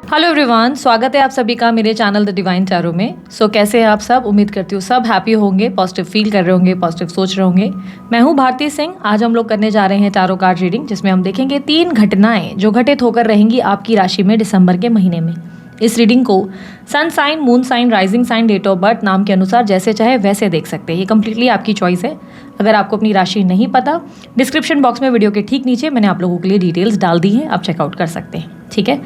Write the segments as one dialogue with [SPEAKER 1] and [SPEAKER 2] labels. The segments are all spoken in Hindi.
[SPEAKER 1] हेलो एवरीवन, स्वागत है आप सभी का मेरे चैनल द डिवाइन टैरो में। कैसे हैं आप सब? उम्मीद करती हूँ सब हैप्पी होंगे, पॉजिटिव फील कर रहे होंगे, पॉजिटिव सोच रहे होंगे। मैं हूँ भारती सिंह। आज हम लोग करने जा रहे हैं टैरो कार्ड रीडिंग, जिसमें हम देखेंगे 3 घटनाएं जो घटित होकर रहेंगी आपकी राशि में दिसंबर के महीने में। इस रीडिंग को sun sign, moon sign, rising sign, date of birth नाम के अनुसार जैसे चाहे वैसे देख सकते हैं। ये कम्प्लीटली आपकी चॉइस है। अगर आपको अपनी राशि नहीं पता, डिस्क्रिप्शन बॉक्स में वीडियो के ठीक नीचे मैंने आप लोगों के लिए डिटेल्स डाल दी हैं, आप चेकआउट कर सकते हैं। ठीक है।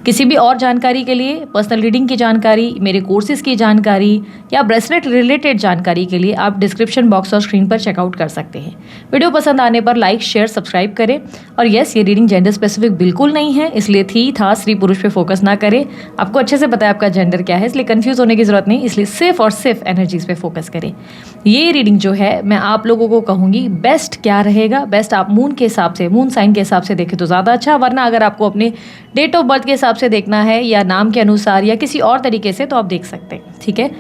[SPEAKER 1] किसी भी और जानकारी के लिए, पर्सनल रीडिंग की जानकारी, मेरे कोर्सेज की जानकारी या ब्रेसलेट रिलेटेड जानकारी के लिए आप डिस्क्रिप्शन बॉक्स और स्क्रीन पर चेकआउट कर सकते हैं। वीडियो पसंद आने पर लाइक, शेयर, सब्सक्राइब करें। और यस, ये रीडिंग जेंडर स्पेसिफिक बिल्कुल नहीं है, इसलिए थी था स्त्री पुरुष पे फोकस ना करें। आपको अच्छे से पता है आपका जेंडर क्या है, इसलिए कंफ्यूज होने की जरूरत नहीं। इसलिए सिर्फ और सिर्फ एनर्जीज पे फोकस करें। ये रीडिंग जो है मैं आप लोगों को कहूँगी बेस्ट क्या रहेगा, बेस्ट आप मून के हिसाब से, मून साइन के हिसाब से देखें तो ज़्यादा अच्छा। वरना अगर आपको अपने डेट ऑफ बर्थ के हिसाब से देखना है या नाम के अनुसार या किसी और तरीके से, तो आप देख सकते हैं। ठीक है।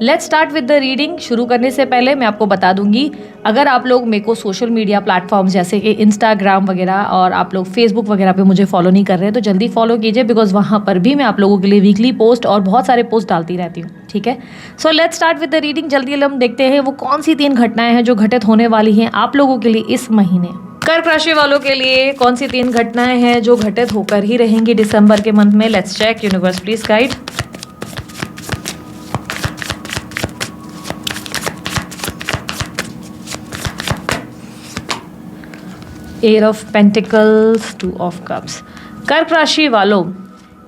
[SPEAKER 1] Let's start with the reading. शुरू करने से पहले मैं आपको बता दूंगी, अगर आप लोग मेरे को सोशल मीडिया प्लेटफॉर्म्स जैसे कि इंस्टाग्राम वगैरह और आप लोग फेसबुक वगैरह पे मुझे फॉलो नहीं कर रहे हैं तो जल्दी फॉलो कीजिए, बिकॉज वहाँ पर भी मैं आप लोगों के लिए वीकली पोस्ट और बहुत सारे पोस्ट डालती रहती हूँ। ठीक है। Let's start with the reading. जल्दी हम देखते हैं वो कौन सी 3 घटनाएं हैं जो घटित होने वाली हैं आप लोगों के लिए इस महीने। कर्क राशि वालों के लिए कौन सी 3 घटनाएं हैं जो घटित होकर ही रहेंगी दिसंबर के मंथ में। Let's check. Universe please guide. Eight of pentacles, 2 of cups. कर्क राशि वालों,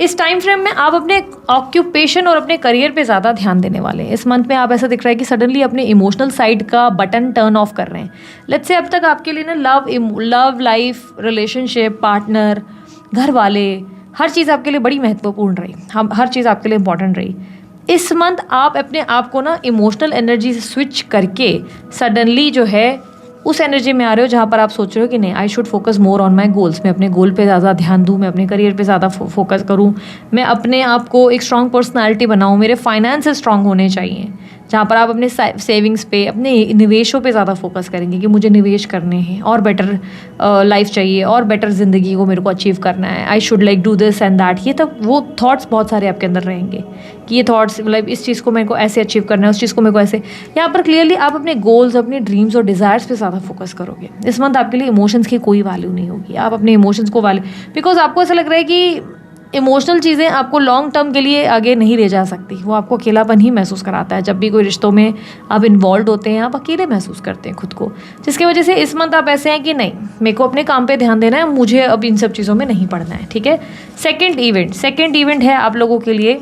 [SPEAKER 1] इस टाइम फ्रेम में आप अपने ऑक्यूपेशन और अपने करियर पे ज़्यादा ध्यान देने वाले हैं। इस मंथ में आप ऐसा दिख रहा है कि सडनली अपने इमोशनल साइड का बटन टर्न ऑफ कर रहे हैं। लेट्स से अब तक आपके लिए ना लव लाइफ, रिलेशनशिप, पार्टनर, घर वाले, हर चीज़ आपके लिए बड़ी महत्वपूर्ण रही। हर चीज़ आपके लिए इंपॉर्टेंट रही। इस मंथ आप अपने आप को ना इमोशनल एनर्जी से स्विच करके सडनली जो है उस एनर्जी में आ रहे हो जहाँ पर आप सोच रहे हो कि नहीं, I should focus more on my goals. मैं अपने गोल पे ज़्यादा ध्यान दूँ, मैं अपने करियर पे ज़्यादा फोकस करूँ, मैं अपने आप को एक स्ट्रॉन्ग पर्सनालिटी बनाऊँ, मेरे फाइनेंसेस स्ट्रॉन्ग होने चाहिए। जहाँ पर आप अपने सेविंग्स पे, अपने निवेशों पे ज़्यादा फोकस करेंगे कि मुझे निवेश करने हैं और बेटर लाइफ चाहिए और बेटर ज़िंदगी को मेरे को अचीव करना है। I should like do this and that. ये तब वो थॉट्स बहुत सारे आपके अंदर रहेंगे कि ये थॉट्स मतलब इस चीज़ को मेरे को ऐसे अचीव करना है, उस चीज़ को मेरे को ऐसे। यहाँ पर क्लियरली आप अपने गोल्स, अपने ड्रीम्स और डिज़ायर्स पे ज़्यादा फोकस करोगे। इस मंथ आपके लिए इमोशंस की कोई वैल्यू नहीं होगी। आप अपने इमोशंस को वैल्यू, बिकॉज आपको ऐसा लग रहा है कि इमोशनल चीज़ें आपको लॉन्ग टर्म के लिए आगे नहीं ले जा सकती। वो आपको अकेलापन ही महसूस कराता है। जब भी कोई रिश्तों में आप इन्वॉल्व होते हैं, आप अकेले महसूस करते हैं खुद को, जिसकी वजह से इस मंथ आप ऐसे हैं कि नहीं, मेरे को अपने काम पे ध्यान देना है, मुझे अब इन सब चीज़ों में नहीं पड़ना है। ठीक है। सेकेंड इवेंट है आप लोगों के लिए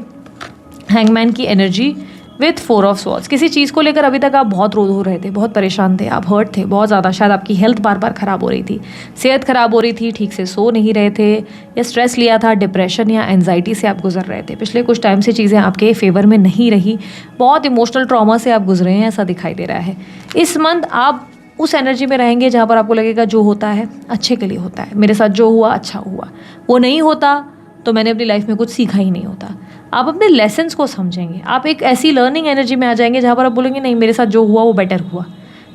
[SPEAKER 1] हैंगमैन की एनर्जी विथ 4 ऑफ स्वॉर्ड्स। किसी चीज़ को लेकर अभी तक आप बहुत रो हो रहे थे, बहुत परेशान थे, आप हर्ट थे बहुत ज़्यादा। शायद आपकी हेल्थ बार बार ख़राब हो रही थी, सेहत ख़राब हो रही थी, ठीक से सो नहीं रहे थे, या स्ट्रेस लिया था, डिप्रेशन या एंजाइटी से आप गुजर रहे थे। पिछले कुछ टाइम से चीज़ें आपके फेवर में नहीं रही, बहुत इमोशनल ट्रॉमा से आप गुजरे हैं, ऐसा दिखाई दे रहा है। इस मंथ आप उस एनर्जी में रहेंगे जहाँ पर आपको लगेगा जो होता है अच्छे के लिए होता है, मेरे साथ जो हुआ अच्छा हुआ, वो नहीं होता तो मैंने अपनी लाइफ में कुछ सीखा ही नहीं होता। आप अपने लेसन्स को समझेंगे, आप एक ऐसी लर्निंग एनर्जी में आ जाएंगे जहाँ पर आप बोलेंगे नहीं, मेरे साथ जो हुआ वो बेटर हुआ।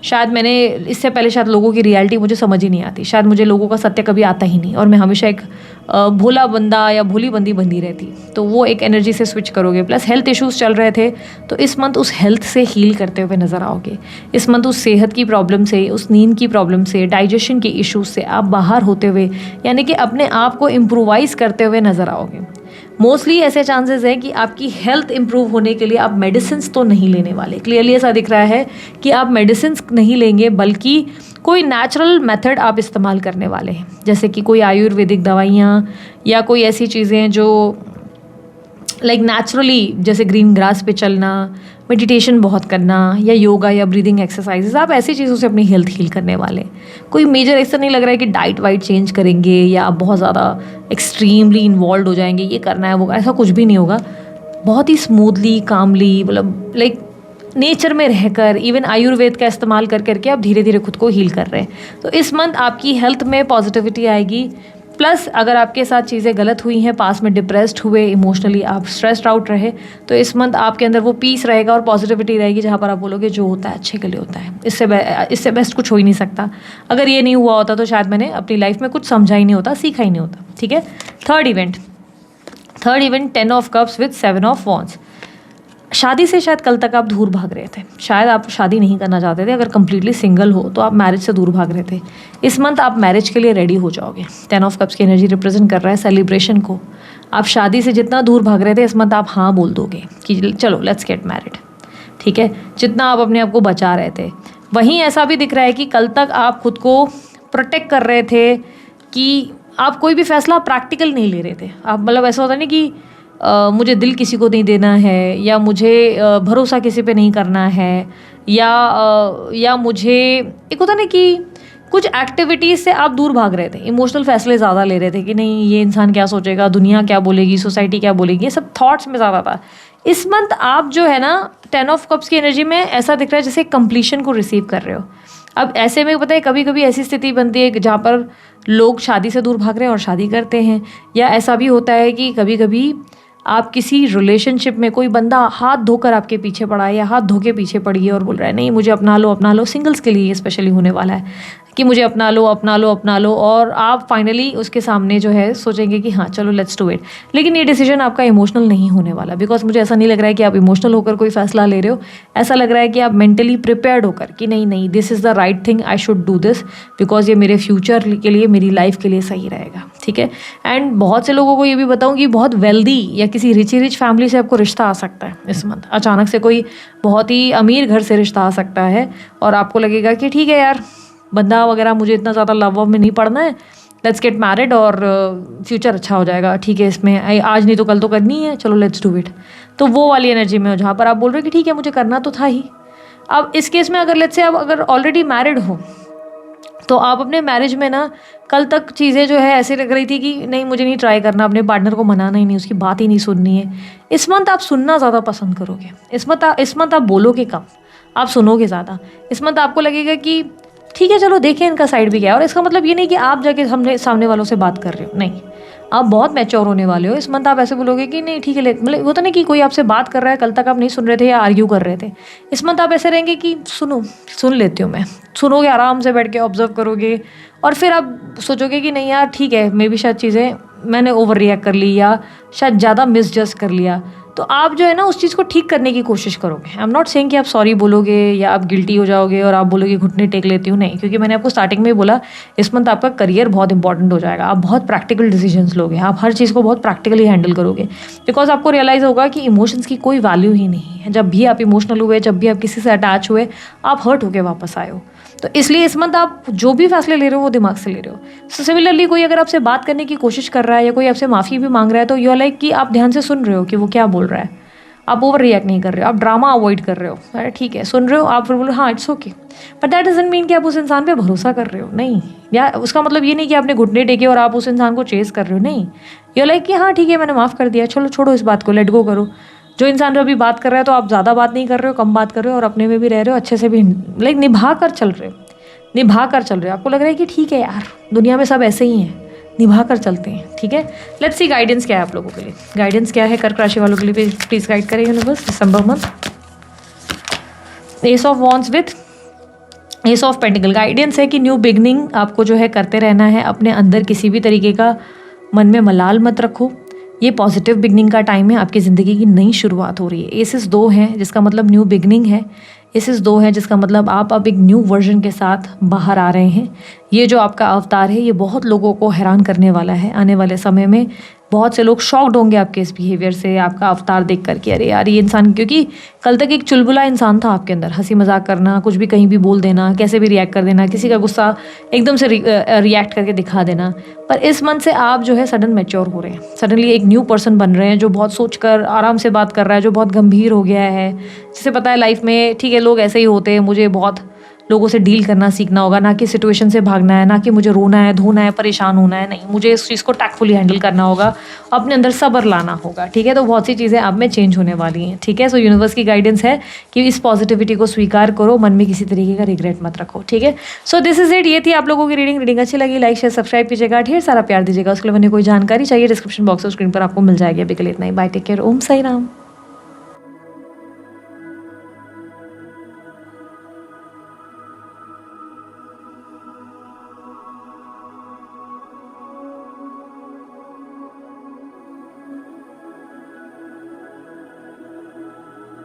[SPEAKER 1] शायद मैंने इससे पहले शायद लोगों की रियलिटी मुझे समझ ही नहीं आती, शायद मुझे लोगों का सत्य कभी आता ही नहीं और मैं हमेशा एक भोला बंदा या भोली बंदी बंदी रहती। तो वो एक एनर्जी से स्विच करोगे। प्लस हेल्थ इश्यूज़ चल रहे थे तो इस मंथ उस हेल्थ से हील करते हुए नज़र आओगे। इस मंथ उस सेहत की प्रॉब्लम से, उस नींद की प्रॉब्लम से, डाइजेशन के इश्यूज़ से आप बाहर होते हुए, यानी कि अपने आप को इम्प्रूवाइज़ करते हुए नज़र आओगे। मोस्टली ऐसे चांसेस है कि आपकी हेल्थ इंप्रूव होने के लिए आप मेडिसिन्स तो नहीं लेने वाले। क्लियरली ऐसा दिख रहा है कि आप मेडिसिन्स नहीं लेंगे, बल्कि कोई नेचुरल मेथड आप इस्तेमाल करने वाले हैं, जैसे कि कोई आयुर्वेदिक दवाइयाँ या कोई ऐसी चीज़ें जो लाइक नेचुरली, जैसे ग्रीन ग्रास पे चलना, मेडिटेशन बहुत करना या योगा या ब्रीदिंग एक्सरसाइजेस, आप ऐसी चीज़ों से अपनी हेल्थ हील करने वाले। कोई मेजर ऐसा नहीं लग रहा है कि डाइट वाइट चेंज करेंगे या आप बहुत ज़्यादा एक्सट्रीमली इन्वॉल्व हो जाएंगे, ये करना है वो, ऐसा कुछ भी नहीं होगा। बहुत ही स्मूथली, कामली, मतलब लाइक नेचर में रहकर, इवन आयुर्वेद का इस्तेमाल कर करके आप धीरे धीरे खुद को हील कर रहे हैं। तो इस मंथ आपकी हेल्थ में पॉजिटिविटी आएगी। प्लस अगर आपके साथ चीज़ें गलत हुई हैं, पास में डिप्रेस्ड हुए, इमोशनली आप स्ट्रेस्ड आउट रहे, तो इस मंथ आपके अंदर वो पीस रहेगा और पॉजिटिविटी रहेगी जहाँ पर आप बोलोगे जो होता है अच्छे के लिए होता है, इससे बेस्ट कुछ हो ही नहीं सकता। अगर ये नहीं हुआ होता तो शायद मैंने अपनी लाइफ में कुछ समझा ही नहीं होता, सीखा ही नहीं होता। ठीक है। Third event 10 of cups with 7 of wands. शादी से शायद कल तक आप दूर भाग रहे थे, शायद आप शादी नहीं करना चाहते थे, अगर कंप्लीटली सिंगल हो तो आप मैरिज से दूर भाग रहे थे। इस मंथ आप मैरिज के लिए रेडी हो जाओगे। 10 ऑफ कप्स की एनर्जी रिप्रेजेंट कर रहा है सेलिब्रेशन को। आप शादी से जितना दूर भाग रहे थे, इस मंथ आप हाँ बोल दोगे कि चलो लेट्स गेट मैरिड, ठीक है। जितना आप अपने आप को बचा रहे थे, वहीं ऐसा भी दिख रहा है कि कल तक आप खुद को प्रोटेक्ट कर रहे थे कि आप कोई भी फैसला प्रैक्टिकल नहीं ले रहे थे। आप मतलब ऐसा होता नहीं कि मुझे दिल किसी को नहीं देना है, या मुझे भरोसा किसी पे नहीं करना है, या मुझे एक होता ना कि कुछ एक्टिविटीज़ से आप दूर भाग रहे थे। इमोशनल फैसले ज़्यादा ले रहे थे कि नहीं ये इंसान क्या सोचेगा, दुनिया क्या बोलेगी, सोसाइटी क्या बोलेगी, ये सब थॉट्स में ज़्यादा था। इस मंथ आप जो है ना 10 ऑफ कप्स की एनर्जी में ऐसा दिख रहा है जैसे कंप्लीशन को रिसीव कर रहे हो। अब ऐसे में पता है कभी कभी ऐसी स्थिति बनती है जहाँ पर लोग शादी से दूर भाग रहे हैं और शादी करते हैं, या ऐसा भी होता है कि कभी कभी आप किसी रिलेशनशिप में कोई बंदा हाथ धोकर आपके पीछे पड़ा है या हाथ धो के पीछे पड़ी है और बोल रहा है नहीं मुझे अपना लो। सिंगल्स के लिए ये स्पेशली होने वाला है कि मुझे अपना लो, और आप फाइनली उसके सामने जो है सोचेंगे कि हाँ चलो लेट्स डू इट। लेकिन ये डिसीजन आपका इमोशनल नहीं होने वाला, बिकॉज मुझे ऐसा नहीं लग रहा है कि आप इमोशनल होकर कोई फैसला ले रहे हो। ऐसा लग रहा है कि आप मेंटली प्रिपेयर्ड होकर कि नहीं this is the right thing, I should do this, because ये मेरे फ्यूचर के लिए, मेरी लाइफ के लिए सही रहेगा, ठीक है। एंड बहुत से लोगों को ये भी बताऊँ कि बहुत वेल्दी या किसी रिच फैमिली से आपको रिश्ता आ सकता है इस मंथ। अचानक से कोई बहुत ही अमीर घर से रिश्ता आ सकता है और आपको लगेगा कि ठीक है यार, बंदा वगैरह मुझे इतना ज़्यादा लव में नहीं पड़ना है, लेट्स गेट मैरिड और फ्यूचर अच्छा हो जाएगा, ठीक है। इसमें आज नहीं तो कल तो करनी है, चलो लेट्स डू इट। तो वो वाली एनर्जी में हो जहाँ पर आप बोल रहे हो कि ठीक है मुझे करना तो था ही। अब इस केस में अगर लेट्स से आप अगर ऑलरेडी मैरिड हो तो आप अपने मैरिज में ना कल तक चीज़ें जो है ऐसे लग रही थी कि नहीं मुझे नहीं ट्राई करना, अपने पार्टनर को मनाना ही नहीं, उसकी बात ही नहीं सुननी है। इस मंथ आप सुनना ज़्यादा पसंद करोगे। इस मंथ आप बोलोगे कम, आप सुनोगे ज़्यादा। इस मंथ आपको लगेगा कि ठीक है चलो देखें इनका साइड भी क्या है। और इसका मतलब ये नहीं कि आप जाके सामने वालों से बात कर रहे हो, नहीं, आप बहुत मैच्योर होने वाले हो। इस मंथ आप ऐसे बोलोगे कि नहीं ठीक है, मतलब होता नहीं कि कोई आपसे बात कर रहा है, कल तक आप नहीं सुन रहे थे या आर्ग्यू कर रहे थे। इस मंथ आप ऐसे रहेंगे कि सुन लेती हूँ मैं, सुनोगे, आराम से बैठ के ऑब्जर्व करोगे और फिर आप सोचोगे कि नहीं यार ठीक है, मे बी शायद चीज़ें मैंने ओवर रिएक्ट कर ली या शायद ज़्यादा मिसजस्ट कर लिया। तो आप जो है ना उस चीज़ को ठीक करने की कोशिश करोगे। आई एम नॉट सेइंग कि आप सॉरी बोलोगे या आप गिल्टी हो जाओगे और आप बोलोगे घुटने टेक लेती हूँ, नहीं, क्योंकि मैंने आपको स्टार्टिंग में ही बोला इस मंथ आपका करियर बहुत इंपॉर्टेंट हो जाएगा। आप बहुत प्रैक्टिकल डिसीजंस लोगे, आप हर चीज़ को बहुत प्रैक्टिकली हैंडल करोगे, बिकॉज आपको रियलाइज़ होगा कि इमोशंस की कोई वैल्यू ही नहीं है। जब भी आप इमोशनल हुए, जब भी आप किसी से अटैच हुए, आप हर्ट होकर वापस आए हो। तो इसलिए इस मंथ आप जो भी फैसले ले रहे हो वो दिमाग से ले रहे हो। सो सिमिलरली कोई अगर आपसे बात करने की कोशिश कर रहा है या कोई आपसे माफ़ी भी मांग रहा है तो यू आर लाइक कि आप ध्यान से सुन रहे हो कि वो क्या बोल रहा है, आप ओवर रिएक्ट नहीं कर रहे हो, आप ड्रामा अवॉइड कर रहे हो। अरे ठीक है, सुन रहे हो, आप फिर बोलो हाँ it's okay, but that doesn't mean कि आप उस इंसान पे भरोसा कर रहे हो, नहीं। या उसका मतलब ये नहीं कि आपने घुटने टेके और आप उस इंसान को चेस कर रहे हो, नहीं। यू लाइक कि हाँ ठीक है मैंने माफ़ कर दिया, चलो छोड़ो इस बात को, लेट गो करो। जो इंसान अभी बात कर रहा है तो आप ज़्यादा बात नहीं कर रहे हो, कम बात कर रहे हो और अपने में भी रह रहे हो, अच्छे से भी लाइक निभा कर चल रहे हो। आपको लग रहा है कि ठीक है यार दुनिया में सब ऐसे ही हैं, निभा कर चलते हैं, ठीक है। लेट्स सी गाइडेंस क्या है आप लोगों के लिए। गाइडेंस क्या है कर्क राशि वालों के लिए, प्लीज़ गाइड करें universe December month. S of wands with S of pentacle. Guidance है कि न्यू बिगनिंग आपको जो है करते रहना है। अपने अंदर किसी भी तरीके का मन में मलाल मत रखो। ये पॉजिटिव बिगनिंग का टाइम है, आपकी ज़िंदगी की नई शुरुआत हो रही है। एसेस 2 हैं जिसका मतलब न्यू बिगनिंग है। एसेस 2 है जिसका मतलब आप अब एक न्यू वर्जन के साथ बाहर आ रहे हैं। ये जो आपका अवतार है ये बहुत लोगों को हैरान करने वाला है। आने वाले समय में बहुत से लोग शॉक्ड होंगे आपके इस बिहेवियर से, आपका अवतार देख कर कि अरे यार ये इंसान, क्योंकि कल तक एक चुलबुला इंसान था आपके अंदर, हंसी मजाक करना, कुछ भी कहीं भी बोल देना, कैसे भी रिएक्ट कर देना, किसी का गुस्सा एकदम से रिएक्ट करके दिखा देना। पर इस मन से आप जो है सडन मैच्योर हो रहे हैं, सडनली एक न्यू पर्सन बन रहे हैं जो बहुत सोचकर आराम से बात कर रहा है, जो बहुत गंभीर हो गया है, जिसे पता है लाइफ में ठीक है लोग ऐसे ही होते हैं, मुझे बहुत लोगों से डील करना सीखना होगा, ना कि सिचुएशन से भागना है, ना कि मुझे रोना है, धोना है, परेशान होना है, नहीं, मुझे इस चीज़ को टैक्टफुली हैंडल करना होगा, अपने अंदर सब्र लाना होगा, ठीक है। तो बहुत सी चीज़ें आप में चेंज होने वाली हैं, ठीक है। सो यूनिवर्स की गाइडेंस है कि इस पॉजिटिविटी को स्वीकार करो, मन में किसी तरीके का रिग्रेट मत रखो, ठीक है। So this is it. ये थी आप लोगों की रीडिंग अच्छी लगी लाइक शेयर सब्सक्राइब कीजिएगा, ढेर सारा प्यार दीजिएगा। उसके लिए मैंने कोई जानकारी चाहिए डिस्क्रिप्शन बॉक्स और स्क्रीन पर आपको मिल जाएगी। अभी के लिए इतना ही, बाय, टेक केयर, ओम साई राम।